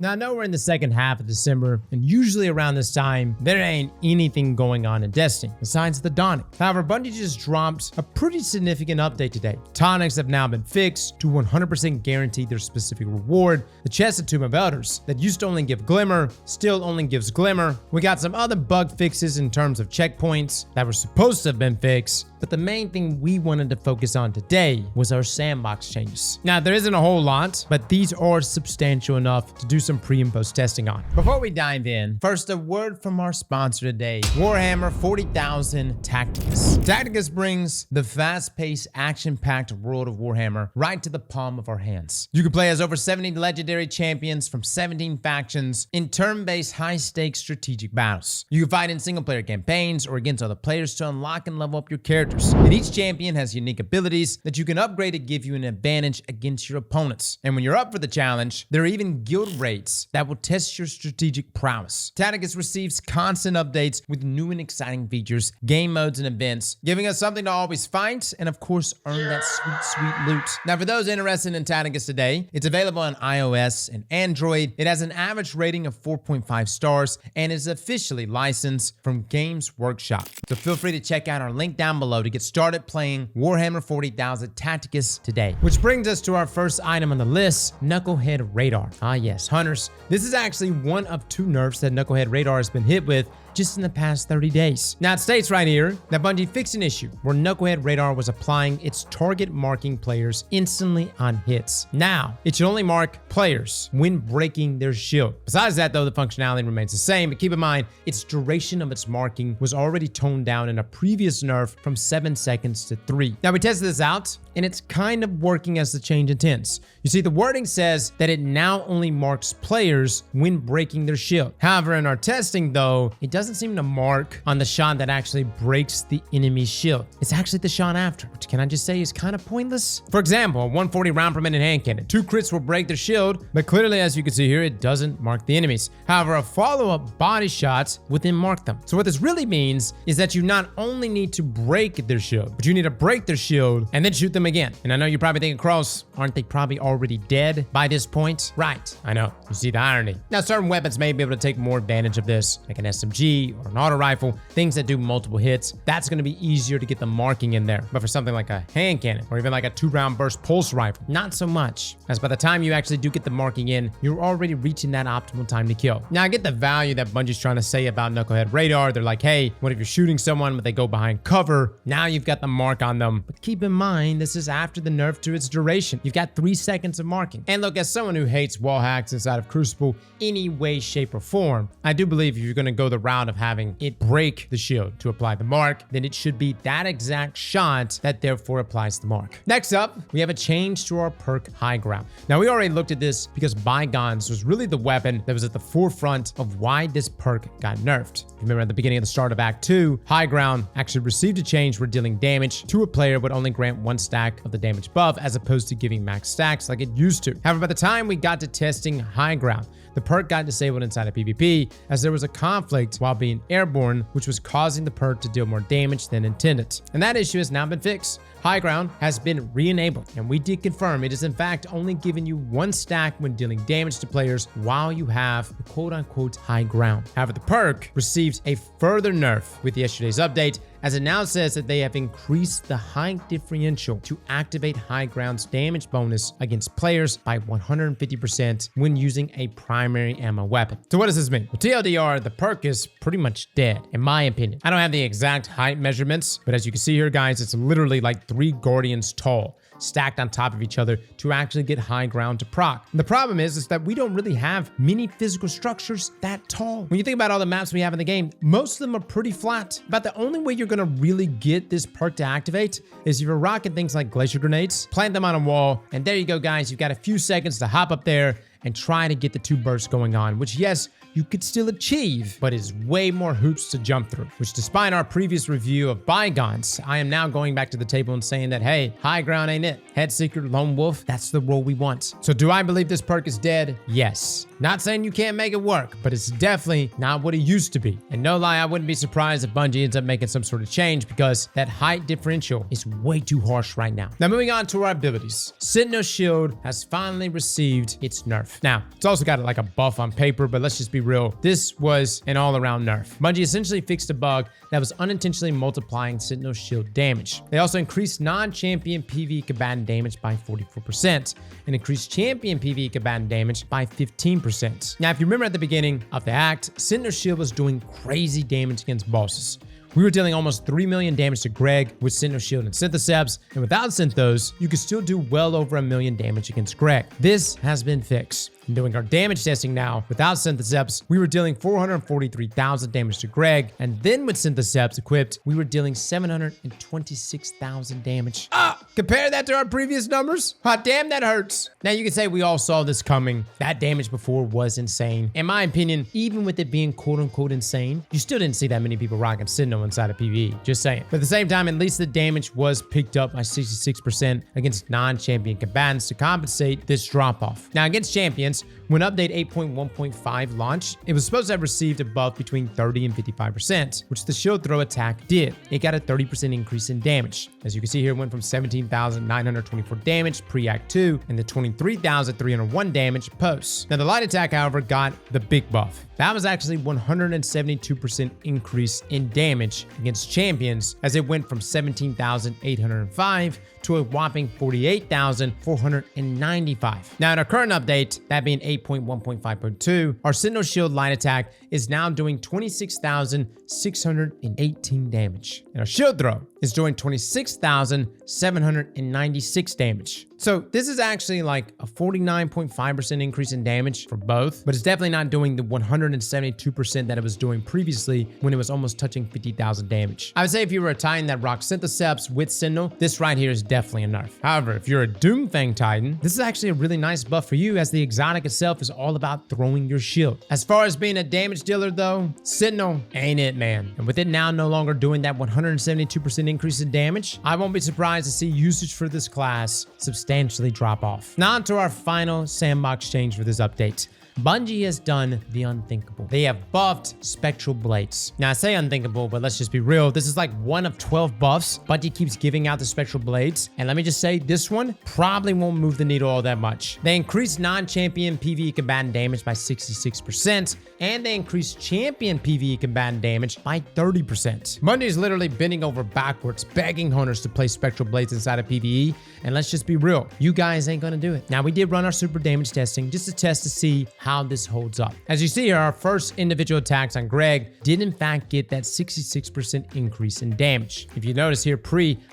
Now, I know we're in the second half of December, and usually around this time, there ain't anything going on in Destiny besides the Dawning. However, Bungie just dropped a pretty significant update today. Tonics have now been fixed to 100% guarantee their specific reward. The chest of Tomb of Elders that used to only give Glimmer, still only gives Glimmer. We got some other bug fixes in terms of checkpoints that were supposed to have been fixed. But the main thing we wanted to focus on today was our sandbox changes. Now, there isn't a whole lot, but these are substantial enough to do some pre and post testing on. Before we dive in, first a word from our sponsor today, Warhammer 40,000 Tacticus. Tacticus brings the fast-paced, action-packed world of Warhammer right to the palm of our hands. You can play as over 70 legendary champions from 17 factions in turn-based, high-stakes strategic battles. You can fight in single-player campaigns or against other players to unlock and level up your character. And each champion has unique abilities that you can upgrade to give you an advantage against your opponents. And when you're up for the challenge, there are even guild rates that will test your strategic prowess. Tacticus receives constant updates with new and exciting features, game modes, and events, giving us something to always fight and, of course, earn that sweet loot. Now, for those interested in Tacticus today, it's available on iOS and Android. It has an average rating of 4.5 stars and is officially licensed from Games Workshop. So feel free to check out our link down below to get started playing Warhammer 40,000 Tacticus today. Which brings us to our first item on the list, Knucklehead Radar. Ah yes, hunters. This is actually one of 2 nerfs that Knucklehead Radar has been hit with just in the past 30 days. Now, it states right here that Bungie fixed an issue where Knucklehead Radar was applying its target marking players instantly on hits. Now, it should only mark players when breaking their shield. Besides that, though, the functionality remains the same, but keep in mind, its duration of its marking was already toned down in a previous nerf from 7 seconds to 3. Now, we tested this out, and it's kind of working as the change intends. You see, the wording says that it now only marks players when breaking their shield. However, in our testing, though, it doesn't seem to mark on the shot that actually breaks the enemy's shield. It's actually the shot after, which can I just say is kind of pointless? For example, a 140 round per minute hand cannon. 2 crits will break their shield, but clearly, as you can see here, it doesn't mark the enemies. However, a follow-up body shot would then mark them. So what this really means is that you not only need to break their shield, but you need to break their shield and then shoot them again. And I know you're probably thinking, Cross, aren't they probably already dead by this point? Right, I know. You see the irony. Now, certain weapons may be able to take more advantage of this, like an SMG or an auto rifle, things that do multiple hits. That's going to be easier to get the marking in there. But for something like a hand cannon or even like a 2-round burst pulse rifle, not so much, as by the time you actually do get the marking in, you're already reaching that optimal time to kill. Now, I get the value that Bungie's trying to say about Knucklehead Radar. They're like, hey, what if you're shooting someone but they go behind cover? Now you've got the mark on them. But keep in mind, this is after the nerf to its duration. You've got 3 seconds of marking. And look, as someone who hates wall hacks inside of Crucible any way, shape, or form, I do believe if you're going to go the route of having it break the shield to apply the mark, then it should be that exact shot that therefore applies the mark. Next up, we have a change to our perk High Ground. Now, we already looked at this because Bygones was really the weapon that was at the forefront of why this perk got nerfed. If you remember at the beginning of the start of Act 2, High Ground actually received a change where dealing damage to a player would only grant 1 stack of the damage buff as opposed to giving max stacks like it used to. However, by the time we got to testing High Ground, the perk got disabled inside of PvP as there was a conflict while being airborne, which was causing the perk to deal more damage than intended. And that issue has now been fixed. High Ground has been re-enabled, and we did confirm it is in fact only giving you 1 stack when dealing damage to players while you have the quote-unquote high ground. However, the perk received a further nerf with yesterday's update, as it now says that they have increased the height differential to activate High Ground's damage bonus against players by 150% when using a primary ammo weapon. So what does this mean? Well, TLDR, the perk is pretty much dead, in my opinion. I don't have the exact height measurements, but as you can see here, guys, it's literally like 3 Guardians tall, stacked on top of each other to actually get High Ground to proc. And the problem is that we don't really have many physical structures that tall. When you think about all the maps we have in the game, most of them are pretty flat. But the only way you're gonna really get this perk to activate is if you're rocking things like glacier grenades, plant them on a wall, and there you go, guys. You've got a few seconds to hop up there and try to get the 2 bursts going on, which, yes, you could still achieve, but is way more hoops to jump through, which despite our previous review of Bygones, I am now going back to the table and saying that, hey, High Ground ain't it. Head Seeker, Lone Wolf, that's the role we want. So do I believe this perk is dead? Yes. Not saying you can't make it work, but it's definitely not what it used to be. And no lie, I wouldn't be surprised if Bungie ends up making some sort of change because that height differential is way too harsh right now. Now moving on to our abilities. Sentinel Shield has finally received its nerf. Now, it's also got like a buff on paper, but let's just be real. This was an all-around nerf. Bungie essentially fixed a bug that was unintentionally multiplying Sentinel Shield damage. They also increased non-champion PvE combatant damage by 44% and increased champion PvE combatant damage by 15%. Now, if you remember at the beginning of the act, Sentinel Shield was doing crazy damage against bosses. We were dealing almost 3 million damage to Greg with Sentinel Shield and Syntheseps, and without Synthos, you could still do well over 1 million damage against Greg. This has been fixed. In doing our damage testing now, without Syntheseps, we were dealing 443,000 damage to Greg, and then with Syntheseps equipped, we were dealing 726,000 damage. Compare that to our previous numbers? Hot damn, that hurts. Now you can say we all saw this coming. That damage before was insane. In my opinion, even with it being quote unquote insane, you still didn't see that many people rocking Sentinel inside of PvE. Just saying. But at the same time, at least the damage was picked up by 66% against non-champion combatants to compensate this drop-off. Now against champions, when update 8.1.5 launched, it was supposed to have received a buff between 30 and 55%, which the shield throw attack did. It got a 30% increase in damage. As you can see here, it went from 17,924 damage pre-Act 2 and the 23,301 damage post. Now the light attack, however, got the big buff. That was actually 172% increase in damage against champions, as it went from 17,805 to a whopping 48,495. Now in our current update, that being 8.1.5.2, our Sentinel Shield light attack is now doing 26,618 damage. And our shield throw is doing 26,796 damage. So this is actually like a 49.5% increase in damage for both, but it's definitely not doing the 172% that it was doing previously when it was almost touching 50,000 damage. I would say if you were a Titan that rocks Syntheseps with Sentinel, this right here is definitely a nerf. However, if you're a Doomfang Titan, this is actually a really nice buff for you, as the exotic itself is all about throwing your shield. As far as being a damage dealer though, Sentinel ain't it, man. And with it now no longer doing that 172% increase in damage, I won't be surprised to see usage for this class substantially drop off. Now on to our final sandbox change for this update. Bungie has done the unthinkable. They have buffed Spectral Blades. Now I say unthinkable, but let's just be real. This is like one of 12 buffs Bungie keeps giving out the Spectral Blades. And let me just say, this one probably won't move the needle all that much. They increased non-champion PvE combatant damage by 66%, and they increased champion PvE combatant damage by 30%. Bungie is literally bending over backwards, begging hunters to place Spectral Blades inside of PvE. And let's just be real, you guys ain't gonna do it. Now we did run our super damage testing just to test to see how this holds up. As you see here, our first individual attacks on Greg did in fact get that 66% increase in damage. If you notice here,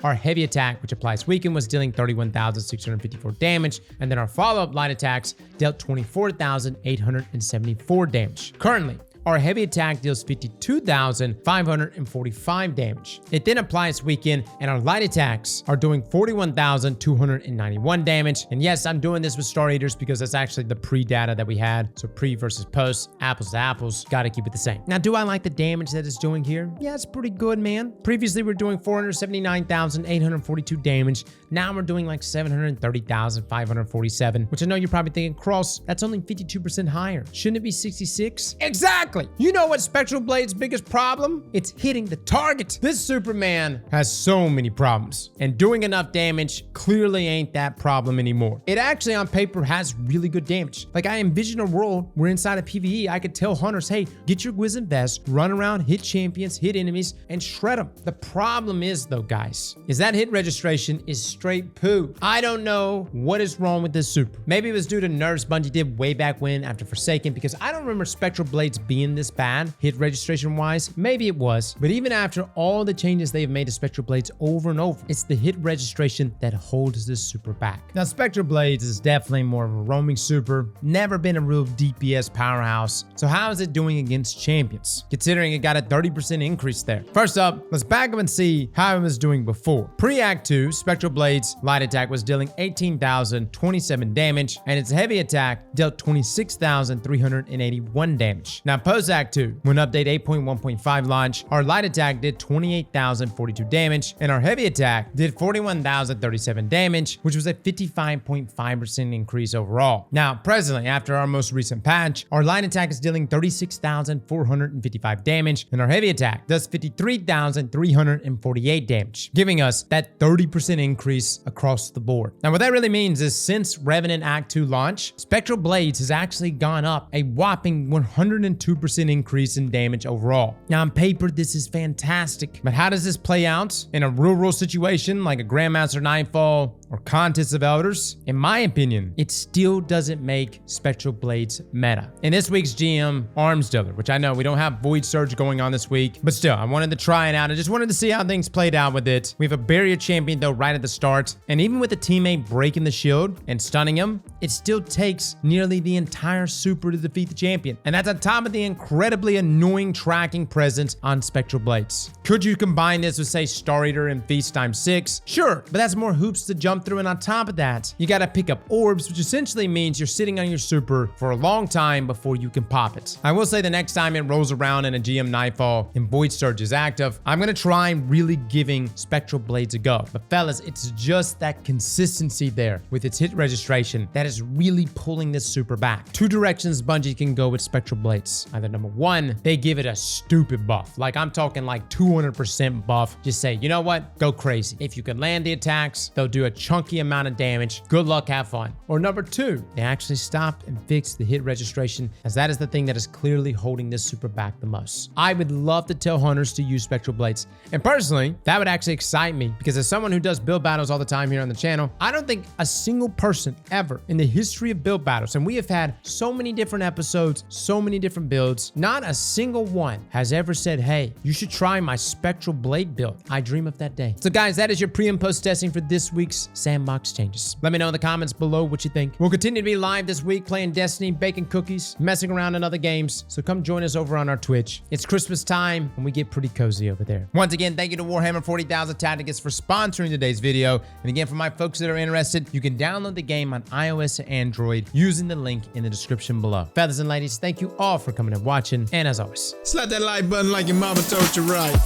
our heavy attack, which applies weaken, was dealing 31,654 damage, and then our follow-up light attacks dealt 24,874 damage. Currently, our heavy attack deals 52,545 damage. It then applies weaken, and our light attacks are doing 41,291 damage. And yes, I'm doing this with Star Eaters because that's actually the pre-data that we had. So pre versus post, apples to apples, gotta keep it the same. Now, do I like the damage that it's doing here? Yeah, it's pretty good, man. Previously, we were doing 479,842 damage. Now we're doing like 730,547, which I know you're probably thinking, Cross, that's only 52% higher. Shouldn't it be 66? Exactly. You know what Spectral Blade's biggest problem? It's hitting the target. This Superman has so many problems, and doing enough damage clearly ain't that problem anymore. It actually on paper has really good damage. Like, I envision a world where inside of PvE, I could tell hunters, hey, get your Wiz and Vest, run around, hit champions, hit enemies, and shred them. The problem is though, guys, is that hit registration is straight poo. I don't know what is wrong with this super. Maybe it was due to nerfs Bungie did way back when after Forsaken, because I don't remember Spectral Blades being this bad hit registration wise. Maybe it was, but even after all the changes they've made to Spectral Blades over and over, it's the hit registration that holds this super back. Now, Spectral Blades is definitely more of a roaming super, never been a real DPS powerhouse. So how is it doing against champions, considering it got a 30% increase there? First up, let's back up and see how it was doing before. Pre-Act 2, Spectral Blades light attack was dealing 18,027 damage, and its heavy attack dealt 26,381 damage. Now, post Act 2, when update 8.1.5 launched, our light attack did 28,042 damage, and our heavy attack did 41,037 damage, which was a 55.5% increase overall. Now, presently, after our most recent patch, our light attack is dealing 36,455 damage, and our heavy attack does 53,348 damage, giving us that 30% increase across the board. Now, what that really means is since Revenant Act 2 launch, Spectral Blades has actually gone up a whopping 102% increase in damage overall. Now, on paper, this is fantastic, but how does this play out in a real-world situation like a Grandmaster Nightfall or Contest of Elders? In my opinion, it still doesn't make Spectral Blades meta. In this week's GM Arms Dealer, which I know we don't have Void Surge going on this week, but still, I wanted to try it out. I just wanted to see how things played out with it. We have a barrier champion though right at the start, and even with a teammate breaking the shield and stunning him, it still takes nearly the entire super to defeat the champion. And that's on top of the incredibly annoying tracking presence on Spectral Blades. Could you combine this with, say, Star Eater and Feast times 6? Sure, but that's more hoops to jump through, and on top of that, you gotta pick up orbs, which essentially means you're sitting on your super for a long time before you can pop it. I will say the next time it rolls around in a GM Nightfall and Void Surge is active, I'm gonna try really giving Spectral Blades a go. But fellas, it's just that consistency there with its hit registration that is really pulling this super back. Two directions Bungie can go with Spectral Blades. Either number one, they give it a stupid buff. Like I'm talking like 200% buff. Just say, you know what? Go crazy. If you can land the attacks, they'll do a chunky amount of damage. Good luck, have fun. Or number two, they actually stop and fix the hit registration, as that is the thing that is clearly holding this super back the most. I would love to tell hunters to use Spectral Blades. And personally, that would actually excite me, because as someone who does build battles all the time here on the channel, I don't think a single person ever in the history of build battles, and we have had so many different episodes, so many different builds, not a single one has ever said, hey, you should try my Spectral Blade build. I dream of that day. So guys, that is your pre and post testing for this week's sandbox changes. Let me know in the comments below what you think. We'll continue to be live this week playing Destiny, baking cookies, messing around in other games, so come join us over on our Twitch. It's Christmas time and we get pretty cozy over there. Once again, thank you to Warhammer 40,000 Tactics for sponsoring today's video. And again, for my folks that are interested, you can download the game on iOS and Android using the link in the description below. Fellas and ladies, thank you all for coming and watching, and as always, slap that like button like your mama told you right.